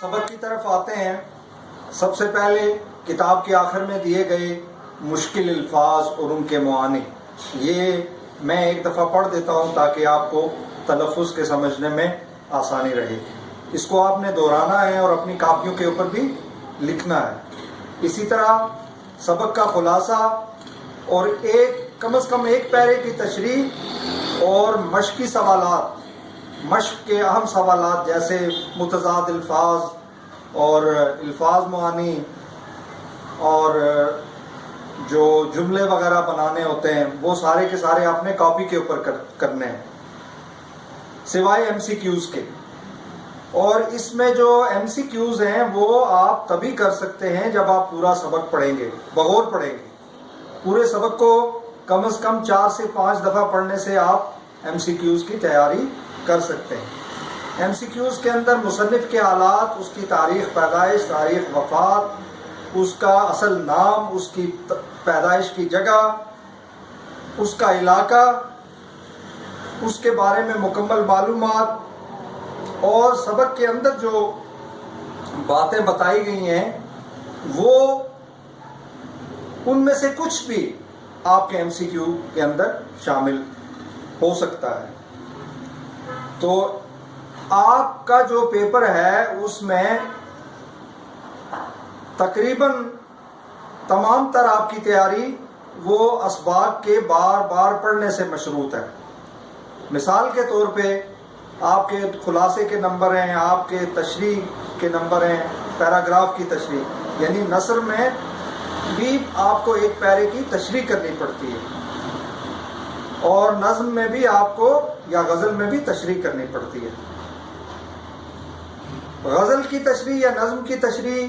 سبق کی طرف آتے ہیں۔ سب سے پہلے کتاب کے آخر میں دیے گئے مشکل الفاظ اور ان کے معانی، یہ میں ایک دفعہ پڑھ دیتا ہوں تاکہ آپ کو تلفظ کے سمجھنے میں آسانی رہے۔ اس کو آپ نے دہرانا ہے اور اپنی کاپیوں کے اوپر بھی لکھنا ہے۔ اسی طرح سبق کا خلاصہ اور کم از کم ایک پیرے کی تشریح اور مشقی سوالات، مشق کے اہم سوالات جیسے متضاد الفاظ اور الفاظ معانی اور جو جملے وغیرہ بنانے ہوتے ہیں، وہ سارے کے سارے آپ نے کاپی کے اوپر کرنے ہیں، سوائے ایم سی کیوز کے۔ اور اس میں جو ایم سی کیوز ہیں وہ آپ تبھی کر سکتے ہیں جب آپ پورا سبق پڑھیں گے، بغور پڑھیں گے۔ پورے سبق کو کم از کم 4 سے 5 دفعہ پڑھنے سے آپ ایم سی کیوز کی تیاری کر سکتے ہیں۔ ایم سی کیوز کے اندر مصنف کے حالات، اس کی تاریخ پیدائش، تاریخ وفات، اس کا اصل نام، اس کی پیدائش کی جگہ، اس کا علاقہ، اس کے بارے میں مکمل معلومات، اور سبق کے اندر جو باتیں بتائی گئی ہیں وہ ان میں سے کچھ بھی آپ کے ایم سی کیو کے اندر شامل ہو سکتا ہے۔ تو آپ کا جو پیپر ہے اس میں تقریباً تمام تر آپ کی تیاری وہ اسباق کے بار بار پڑھنے سے مشروط ہے۔ مثال کے طور پہ آپ کے خلاصے کے نمبر ہیں، آپ کے تشریح کے نمبر ہیں، پیراگراف کی تشریح، یعنی نثر میں بھی آپ کو ایک پیرے کی تشریح کرنی پڑتی ہے، اور نظم میں بھی آپ کو، یا غزل میں بھی تشریح کرنی پڑتی ہے۔ غزل کی تشریح یا نظم کی تشریح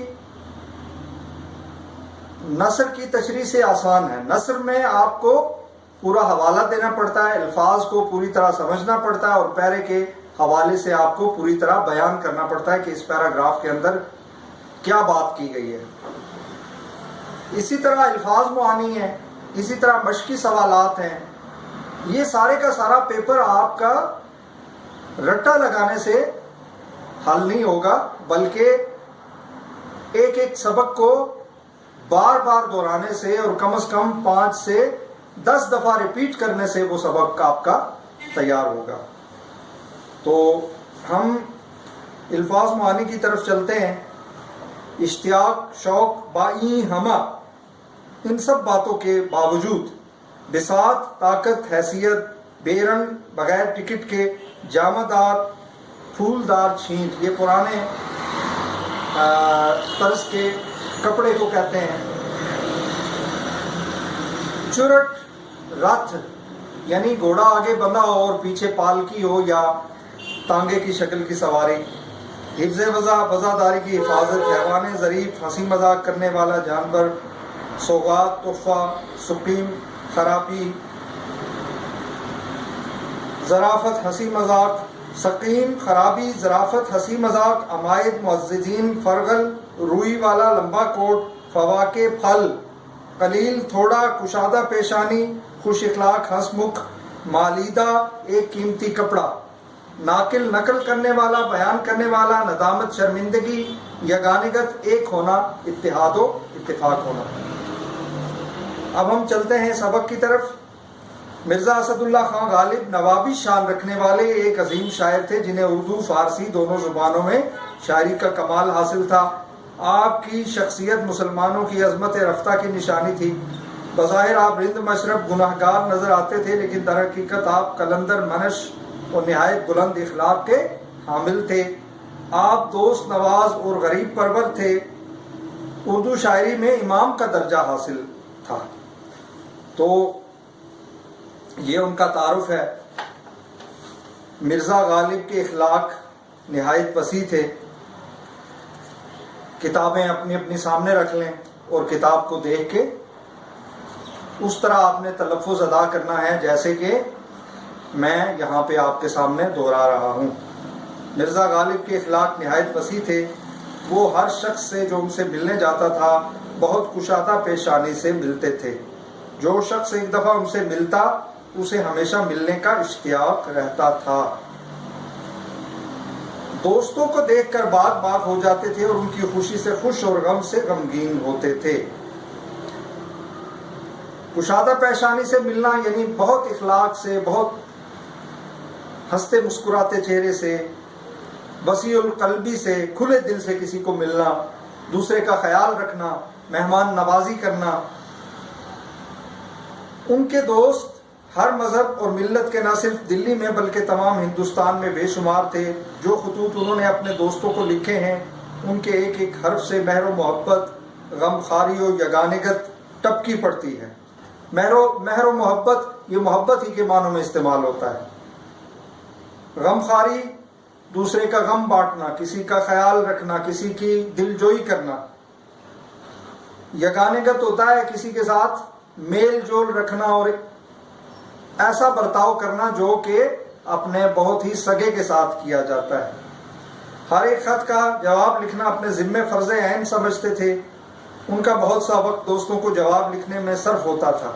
نثر کی تشریح سے آسان ہے۔ نثر میں آپ کو پورا حوالہ دینا پڑتا ہے، الفاظ کو پوری طرح سمجھنا پڑتا ہے، اور پیرے کے حوالے سے آپ کو پوری طرح بیان کرنا پڑتا ہے کہ اس پیراگراف کے اندر کیا بات کی گئی ہے۔ اسی طرح الفاظ معانی ہیں، اسی طرح مشقی سوالات ہیں۔ یہ سارے کا سارا پیپر آپ کا رٹا لگانے سے حل نہیں ہوگا، بلکہ ایک ایک سبق کو بار بار دہرانے سے اور کم از کم 5 سے 10 دفعہ ریپیٹ کرنے سے وہ سبق آپ کا تیار ہوگا۔ تو ہم الفاظ معانی کی طرف چلتے ہیں۔ اشتیاق، شوق، بائی ہمہ، ان سب باتوں کے باوجود بساط، طاقت، حیثیت، بے رنگ، بغیر ٹکٹ کے، جامہ دار، پھولدار چھینٹ، یہ پرانے طرز کے کپڑے کو کہتے ہیں۔ چرٹ رتھ، یعنی گھوڑا آگے بندھا ہو اور پیچھے پالکی ہو یا تانگے کی شکل کی سواری۔ حفظ وزاداری کی حفاظت، حیوان ظریف، ہنسی مذاق کرنے والا جانور، سوغات، تحفہ، سقیم، خرابی، ظرافت، ہنسی مذاق، سقیم، خرابی، ظرافت، ہنسی مذاق، عمائد، معززین، فرغل، روئی والا لمبا کوٹ، فواکہ، پھل، قلیل، تھوڑا، کشادہ پیشانی، خوش اخلاق، ہنس مکھ، مالیدہ، ایک قیمتی کپڑا، ناقل، نقل کرنے والا، بیان کرنے والا، ندامت، شرمندگی، یگانگت، ایک ہونا، اتحاد و اتفاق ہونا۔ اب ہم چلتے ہیں سبق کی طرف۔ مرزا اسد اللہ خان غالب نوابی شان رکھنے والے ایک عظیم شاعر تھے، جنہیں اردو فارسی دونوں زبانوں میں شاعری کا کمال حاصل تھا۔ آپ کی شخصیت مسلمانوں کی عظمت رفتہ کی نشانی تھی۔ بظاہر آپ رند مشرب گناہگار نظر آتے تھے، لیکن در حقیقت آپ قلندر منش اور نہایت بلند اخلاق کے حامل تھے۔ آپ دوست نواز اور غریب پرور تھے۔ اردو شاعری میں امام کا درجہ حاصل تھا۔ تو یہ ان کا تعارف ہے۔ مرزا غالب کے اخلاق نہایت وسیع تھے۔ کتابیں اپنی اپنی سامنے رکھ لیں اور کتاب کو دیکھ کے اس طرح آپ نے تلفظ ادا کرنا ہے جیسے کہ میں یہاں پہ آپ کے سامنے دہرا رہا ہوں۔ مرزا غالب کے اخلاق نہایت وسیع تھے۔ وہ ہر شخص سے جو ان سے ملنے جاتا تھا بہت کشادہ پیشانی سے ملتے تھے۔ جو شخص ایک دفعہ ان سے ملتا اسے ہمیشہ ملنے کا اشتیاق رہتا تھا۔ دوستوں کو دیکھ کر باغ باغ ہو جاتے تھے اور ان کی خوشی سے خوش اور غم سے غمگین ہوتے تھے۔ کشادہ پیشانی سے ملنا یعنی بہت اخلاق سے، بہت ہنستے مسکراتے چہرے سے، وسیع القلبی سے، کھلے دل سے کسی کو ملنا، دوسرے کا خیال رکھنا، مہمان نوازی کرنا۔ ان کے دوست ہر مذہب اور ملت کے نہ صرف دلی میں بلکہ تمام ہندوستان میں بے شمار تھے۔ جو خطوط انہوں نے اپنے دوستوں کو لکھے ہیں ان کے ایک ایک حرف سے مہر و محبت، غم خاری و یگانگت ٹپکی پڑتی ہے۔ مہر و محبت یہ محبت ہی کے معنوں میں استعمال ہوتا ہے۔ غم خاری دوسرے کا غم بانٹنا، کسی کا خیال رکھنا، کسی کی دل جوئی کرنا۔ یگانگت ہوتا ہے کسی کے ساتھ میل جول رکھنا اور ایسا برتاؤ کرنا جو کہ اپنے بہت ہی سگے کے ساتھ کیا جاتا ہے۔ ہر ایک خط کا جواب لکھنا اپنے ذمے فرض عین سمجھتے تھے۔ ان کا بہت سا وقت دوستوں کو جواب لکھنے میں صرف ہوتا تھا۔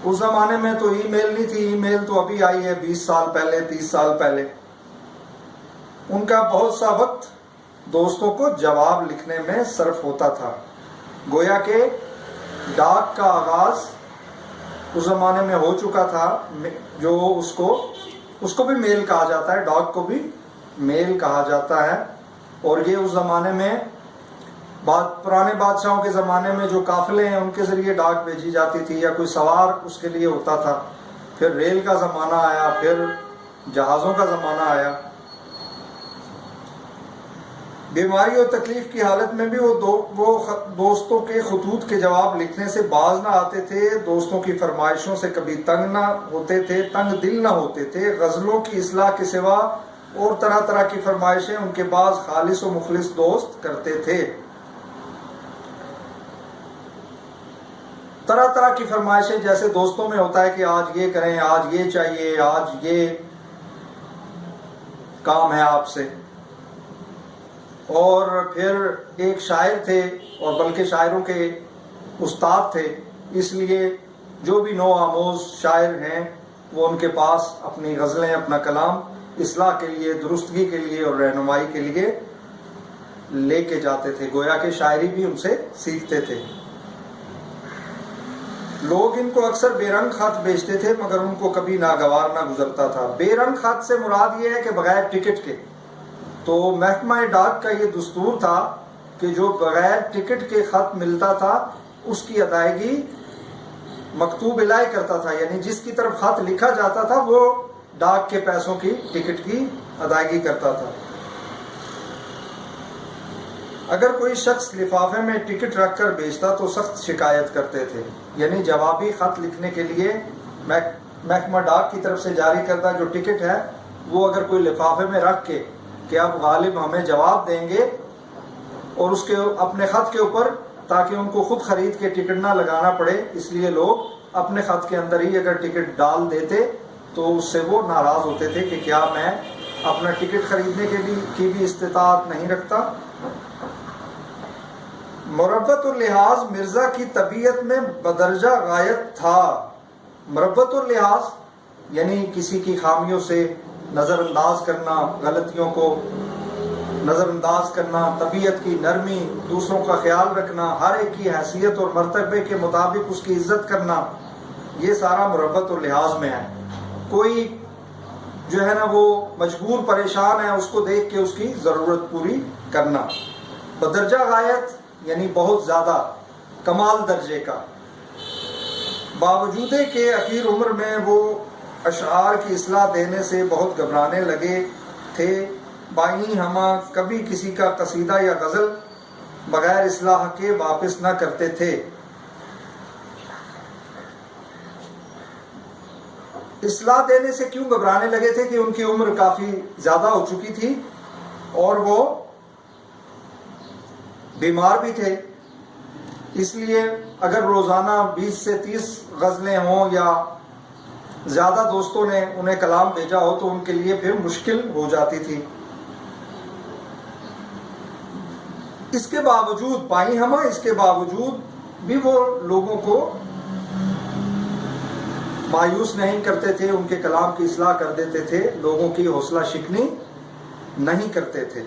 اس زمانے میں تو ای میل نہیں تھی، ای میل تو ابھی آئی ہے 20 سال پہلے، 30 سال پہلے۔ ان کا بہت سا وقت دوستوں کو جواب لکھنے میں صرف ہوتا تھا۔ گویا کہ ڈاک کا آغاز اس زمانے میں ہو چکا تھا، جو اس کو بھی میل کہا جاتا ہے، ڈاک کو بھی میل کہا جاتا ہے۔ اور یہ اس زمانے میں پرانے بادشاہوں کے زمانے میں جو قافلے ہیں ان کے ذریعے ڈاک بھیجی جاتی تھی، یا کوئی سوار اس کے لیے ہوتا تھا۔ پھر ریل کا زمانہ آیا، پھر جہازوں کا زمانہ آیا۔ بیماری اور تکلیف کی حالت میں بھی وہ دوستوں کے خطوط کے جواب لکھنے سے باز نہ آتے تھے، دوستوں کی فرمائشوں سے کبھی تنگ نہ ہوتے تھے، تنگ دل نہ ہوتے تھے۔ غزلوں کی اصلاح کے سوا اور طرح طرح کی فرمائشیں ان کے بعض خالص و مخلص دوست کرتے تھے۔ طرح طرح کی فرمائشیں جیسے دوستوں میں ہوتا ہے کہ آج یہ کریں، آج یہ چاہیے، آج یہ کام ہے آپ سے۔ اور پھر ایک شاعر تھے، اور بلکہ شاعروں کے استاد تھے، اس لیے جو بھی نو آموز شاعر ہیں وہ ان کے پاس اپنی غزلیں، اپنا کلام اصلاح کے لیے، درستگی کے لیے اور رہنمائی کے لیے لے کے جاتے تھے۔ گویا کہ شاعری بھی ان سے سیکھتے تھے۔ لوگ ان کو اکثر بے رنگ خط بیچتے تھے، مگر ان کو کبھی ناگوار نہ گزرتا تھا۔ بے رنگ خط سے مراد یہ ہے کہ بغیر ٹکٹ کے۔ تو محکمہ ڈاک کا یہ دستور تھا کہ جو بغیر ٹکٹ کے خط ملتا تھا اس کی ادائیگی مکتوب الہی کرتا تھا، یعنی جس کی طرف خط لکھا جاتا تھا وہ ڈاک کے پیسوں کی، ٹکٹ کی ادائیگی کرتا تھا۔ اگر کوئی شخص لفافے میں ٹکٹ رکھ کر بیچتا تو سخت شکایت کرتے تھے، یعنی جوابی خط لکھنے کے لیے محکمہ ڈاک کی طرف سے جاری کردہ جو ٹکٹ ہے وہ اگر کوئی لفافے میں رکھ کے کہ اب غالب ہمیں جواب دیں گے، اور اس کے اپنے خط کے اوپر، تاکہ ان کو خود خرید کے ٹکٹ نہ لگانا پڑے، اس لیے لوگ اپنے خط کے اندر ہی اگر ٹکٹ ڈال دیتے تو اس سے وہ ناراض ہوتے تھے کہ کیا میں اپنا ٹکٹ خریدنے کی بھی استطاعت نہیں رکھتا۔ مربت اللحاظ مرزا کی طبیعت میں بدرجہ غایت تھا۔ مربت اللحاظ یعنی کسی کی خامیوں سے نظر انداز کرنا، غلطیوں کو نظر انداز کرنا، طبیعت کی نرمی، دوسروں کا خیال رکھنا، ہر ایک کی حیثیت اور مرتبے کے مطابق اس کی عزت کرنا، یہ سارا مربت اللحاظ میں ہے۔ کوئی جو ہے نا وہ مجبور پریشان ہے، اس کو دیکھ کے اس کی ضرورت پوری کرنا۔ بدرجہ غایت یعنی بہت زیادہ، کمال درجے کا۔ باوجود کہ اخیر عمر میں وہ اشعار کی اصلاح دینے سے بہت گھبرانے لگے تھے، بائیں ہمہ کبھی کسی کا قصیدہ یا غزل بغیر اصلاح کے واپس نہ کرتے تھے۔ اصلاح دینے سے کیوں گھبرانے لگے تھے کہ ان کی عمر کافی زیادہ ہو چکی تھی اور وہ بیمار بھی تھے، اس لیے اگر روزانہ 20 سے 30 غزلیں ہوں یا زیادہ دوستوں نے انہیں کلام بھیجا ہو تو ان کے لیے پھر مشکل ہو جاتی تھی۔ اس کے باوجود بائیں ہمہ اس کے باوجود بھی وہ لوگوں کو مایوس نہیں کرتے تھے، ان کے کلام کی اصلاح کر دیتے تھے، لوگوں کی حوصلہ شکنی نہیں کرتے تھے۔